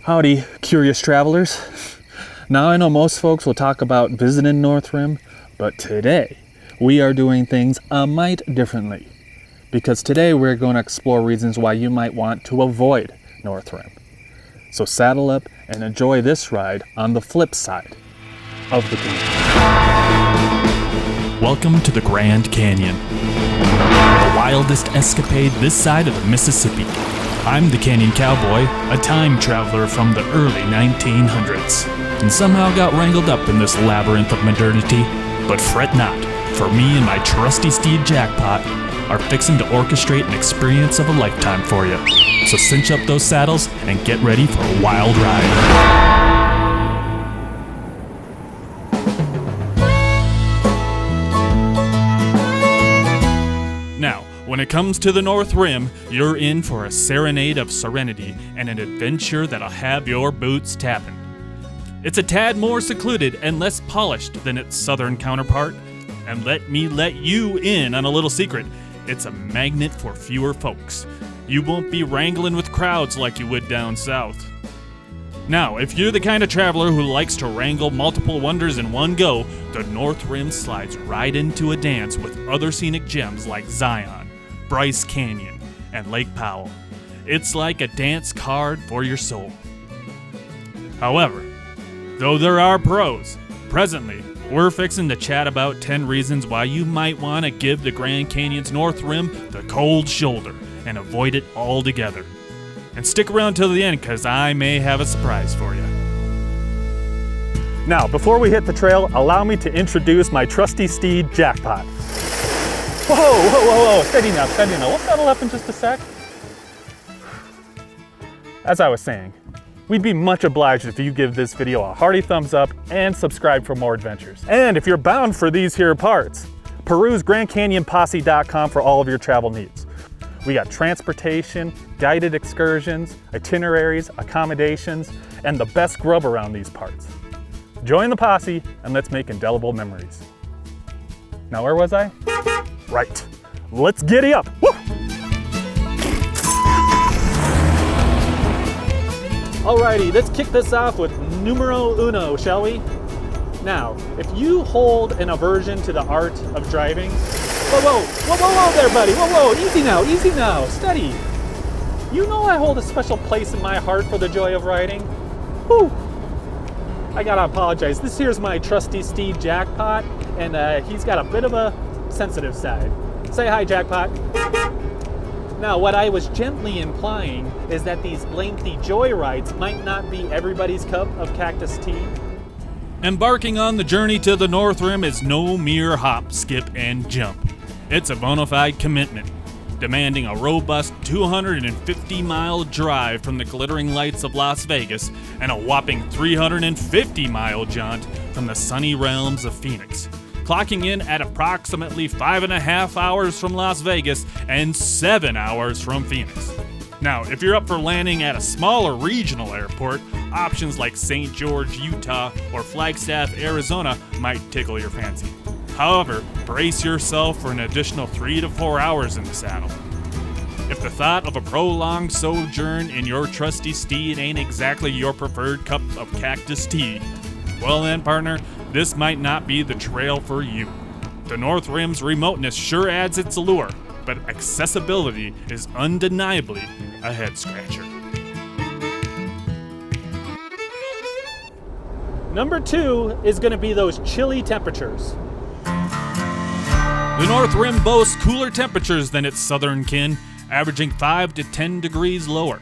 Howdy, curious travelers. Now I know most folks will talk about visiting North Rim, but today we are doing things a mite differently. Because today we're going to explore reasons why you might want to avoid North Rim. So saddle up and enjoy this ride on the flip side of the canyon. Welcome to the Grand Canyon, the wildest escapade this side of the Mississippi. I'm the Canyon Cowboy, a time traveler from the early 1900s, and somehow got wrangled up in this labyrinth of modernity. But fret not, for me and my trusty steed Jackpot are fixing to orchestrate an experience of a lifetime for you. So cinch up those saddles and get ready for a wild ride. When it comes to the North Rim, you're in for a serenade of serenity and an adventure that'll have your boots tapping. It's a tad more secluded and less polished than its southern counterpart, and let me let you in on a little secret. It's a magnet for fewer folks. You won't be wrangling with crowds like you would down south. Now, if you're the kind of traveler who likes to wrangle multiple wonders in one go, the North Rim slides right into a dance with other scenic gems like Zion, Bryce Canyon, and Lake Powell. It's like a dance card for your soul. However, though there are pros, presently we're fixing to chat about 10 reasons why you might want to give the Grand Canyon's North Rim the cold shoulder and avoid it altogether. And stick around till the end, because I may have a surprise for you. Now, before we hit the trail, allow me to introduce my trusty steed, Jackpot. Whoa, steady now. We'll settle up in just a sec. As I was saying, we'd be much obliged if you give this video a hearty thumbs up and subscribe for more adventures. And if you're bound for these here parts, peruse GrandCanyonPosse.com for all of your travel needs. We got transportation, guided excursions, itineraries, accommodations, and the best grub around these parts. Join the posse and let's make indelible memories. Now where was I? Right, let's giddy up. Woo! Alrighty, let's kick this off with numero uno, shall we? Now, if you hold an aversion to the art of driving, whoa there, buddy, whoa, easy now, steady. You know I hold a special place in my heart for the joy of riding. Whew. I gotta apologize, this here's my trusty steed Jackpot, and he's got a bit of a sensitive side. Say hi, Jackpot. Now, what I was gently implying is that these lengthy joy rides might not be everybody's cup of cactus tea. Embarking on the journey to the North Rim is no mere hop, skip, and jump. It's a bona fide commitment, demanding a robust 250-mile drive from the glittering lights of Las Vegas and a whopping 350-mile jaunt from the sunny realms of Phoenix, clocking in at approximately 5.5 hours from Las Vegas and 7 hours from Phoenix. Now, if you're up for landing at a smaller regional airport, options like St. George, Utah, or Flagstaff, Arizona might tickle your fancy. However, brace yourself for an additional 3 to 4 hours in the saddle. If the thought of a prolonged sojourn in your trusty steed ain't exactly your preferred cup of cactus tea, well then, partner, this might not be the trail for you. The North Rim's remoteness sure adds its allure, but accessibility is undeniably a head-scratcher. Number 2 is gonna be those chilly temperatures. The North Rim boasts cooler temperatures than its southern kin, averaging 5 to 10 degrees lower.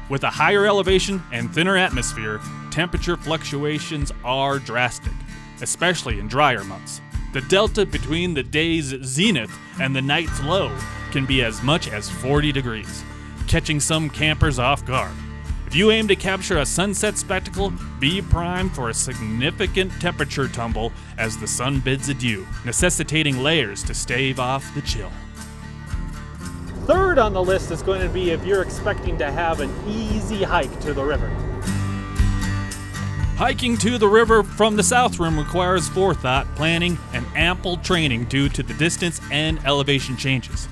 With a higher elevation and thinner atmosphere, temperature fluctuations are drastic, especially in drier months. The delta between the day's zenith and the night's low can be as much as 40 degrees, catching some campers off guard. If you aim to capture a sunset spectacle, be primed for a significant temperature tumble as the sun bids adieu, necessitating layers to stave off the chill. Third on the list is going to be if you're expecting to have an easy hike to the river. Hiking to the river from the South Rim requires forethought, planning, and ample training due to the distance and elevation changes.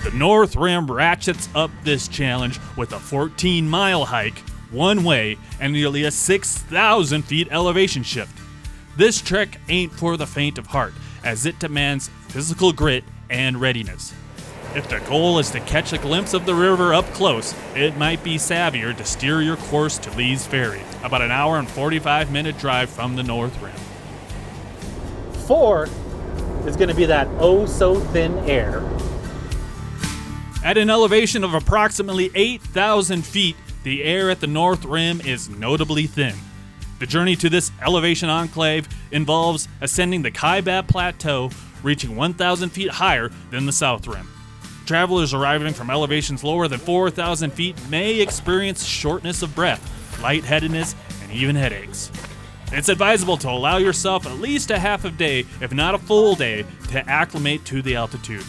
The North Rim ratchets up this challenge with a 14-mile hike one way, and nearly a 6,000 feet elevation shift. This trek ain't for the faint of heart, as it demands physical grit and readiness. If the goal is to catch a glimpse of the river up close, it might be savvier to steer your course to Lee's Ferry, about an hour and 45-minute drive from the North Rim. 4 is going to be that oh-so-thin air. At an elevation of approximately 8,000 feet, the air at the North Rim is notably thin. The journey to this elevation enclave involves ascending the Kaibab Plateau, reaching 1,000 feet higher than the South Rim. Travelers arriving from elevations lower than 4,000 feet may experience shortness of breath, lightheadedness, and even headaches. It's advisable to allow yourself at least a half a day, if not a full day, to acclimate to the altitude,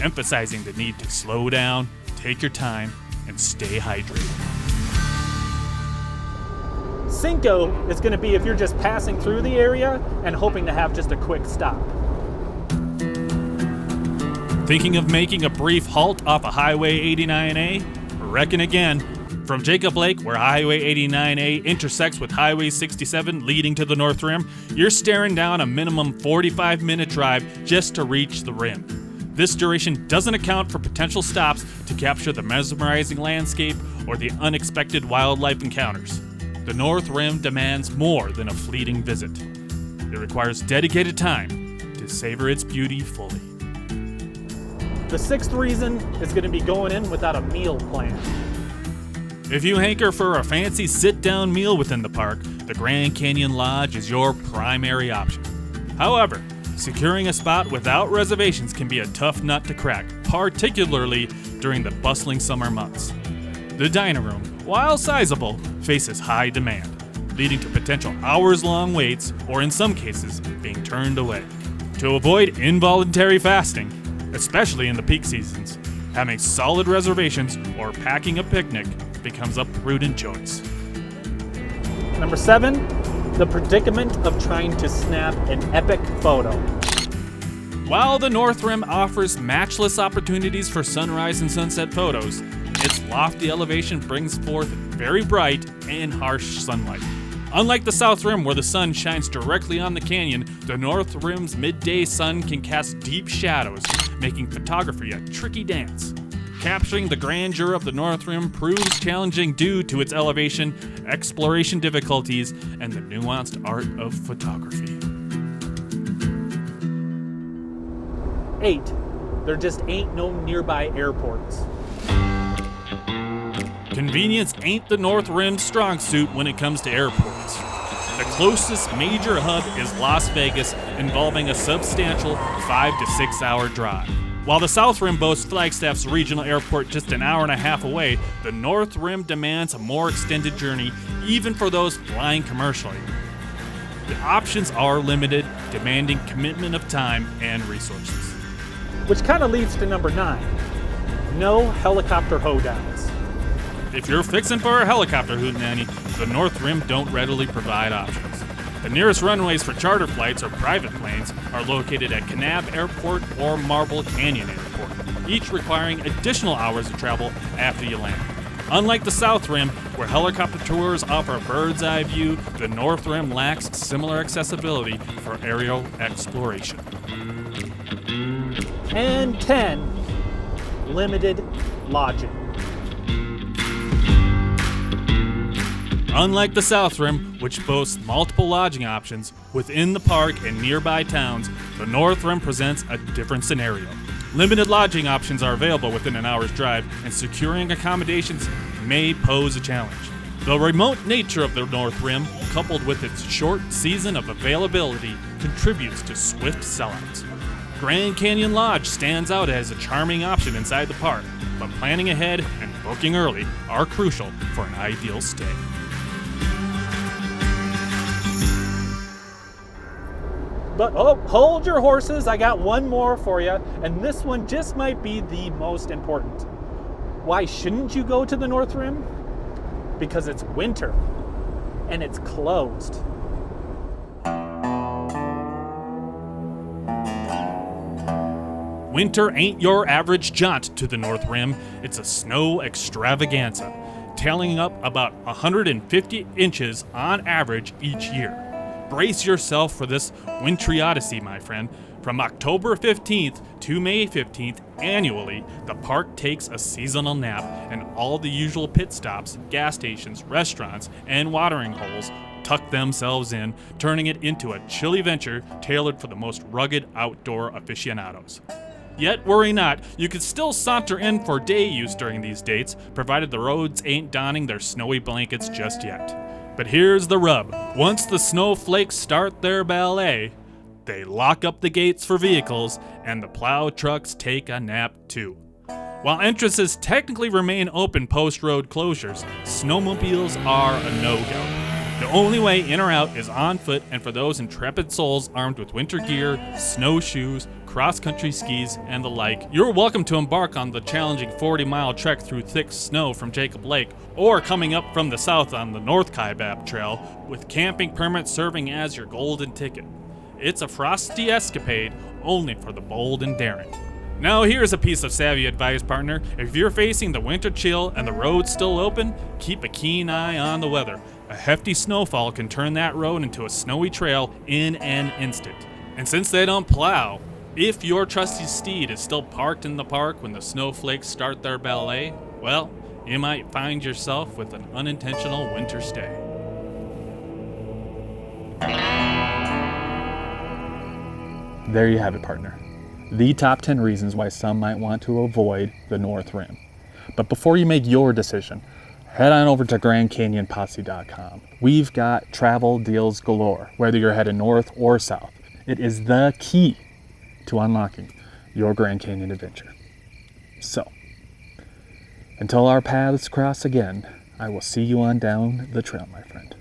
emphasizing the need to slow down, take your time, and stay hydrated. 5 is going to be if you're just passing through the area and hoping to have just a quick stop. Thinking of making a brief halt off of Highway 89A? Reckon again. From Jacob Lake, where Highway 89A intersects with Highway 67 leading to the North Rim, you're staring down a minimum 45-minute drive just to reach the rim. This duration doesn't account for potential stops to capture the mesmerizing landscape or the unexpected wildlife encounters. The North Rim demands more than a fleeting visit. It requires dedicated time to savor its beauty fully. The 6th reason is going to be going in without a meal plan. If you hanker for a fancy sit-down meal within the park, the Grand Canyon Lodge is your primary option. However, securing a spot without reservations can be a tough nut to crack, particularly during the bustling summer months. The dining room, while sizable, faces high demand, leading to potential hours-long waits or in some cases being turned away. To avoid involuntary fasting, especially in the peak seasons, having solid reservations or packing a picnic becomes a prudent choice. Number 7, the predicament of trying to snap an epic photo. While the North Rim offers matchless opportunities for sunrise and sunset photos, its lofty elevation brings forth very bright and harsh sunlight. Unlike the South Rim, where the sun shines directly on the canyon, the North Rim's midday sun can cast deep shadows, making photography a tricky dance. Capturing the grandeur of the North Rim proves challenging due to its elevation, exploration difficulties, and the nuanced art of photography. 8, there just ain't no nearby airports. Convenience ain't the North Rim's strong suit when it comes to airports. The closest major hub is Las Vegas, involving a substantial 5 to 6 hour drive. While the South Rim boasts Flagstaff's regional airport just an hour and a half away, the North Rim demands a more extended journey, even for those flying commercially. The options are limited, demanding commitment of time and resources. Which kind of leads to number 9, no helicopter hoe-downs. If you're fixing for a helicopter hootenanny, the North Rim don't readily provide options. The nearest runways for charter flights or private planes are located at Kanab Airport or Marble Canyon Airport, each requiring additional hours of travel after you land. Unlike the South Rim, where helicopter tours offer a bird's eye view, the North Rim lacks similar accessibility for aerial exploration. And 10, limited lodging. Unlike the South Rim, which boasts multiple lodging options within the park and nearby towns, the North Rim presents a different scenario. Limited lodging options are available within an hour's drive, and securing accommodations may pose a challenge. The remote nature of the North Rim, coupled with its short season of availability, contributes to swift sellouts. Grand Canyon Lodge stands out as a charming option inside the park, but planning ahead and booking early are crucial for an ideal stay. But hold your horses, I got one more for you, and this one just might be the most important. Why shouldn't you go to the North Rim? Because it's winter, and it's closed. Winter ain't your average jaunt to the North Rim, it's a snow extravaganza. tallying up about 150 inches on average each year. Brace yourself for this wintry odyssey, my friend. From October 15th to May 15th, annually, the park takes a seasonal nap, and all the usual pit stops, gas stations, restaurants, and watering holes tuck themselves in, turning it into a chilly venture tailored for the most rugged outdoor aficionados. Yet worry not, you can still saunter in for day use during these dates, provided the roads ain't donning their snowy blankets just yet. But here's the rub. Once the snowflakes start their ballet, they lock up the gates for vehicles, and the plow trucks take a nap too. While entrances technically remain open post-road closures, snowmobiles are a no-go. The only way in or out is on foot, and for those intrepid souls armed with winter gear, snowshoes, cross-country skis, and the like, you're welcome to embark on the challenging 40-mile trek through thick snow from Jacob Lake, or coming up from the south on the North Kaibab Trail, with camping permits serving as your golden ticket. It's a frosty escapade only for the bold and daring. Now here's a piece of savvy advice, partner. If you're facing the winter chill and the road's still open, keep a keen eye on the weather. A hefty snowfall can turn that road into a snowy trail in an instant. And since they don't plow, if your trusty steed is still parked in the park when the snowflakes start their ballet, well, you might find yourself with an unintentional winter stay. There you have it, partner. The top 10 reasons why some might want to avoid the North Rim. But before you make your decision, head on over to GrandCanyonPosse.com. We've got travel deals galore, whether you're headed north or south. It is the key to unlocking your Grand Canyon adventure. So, until our paths cross again, I will see you on down the trail, my friend.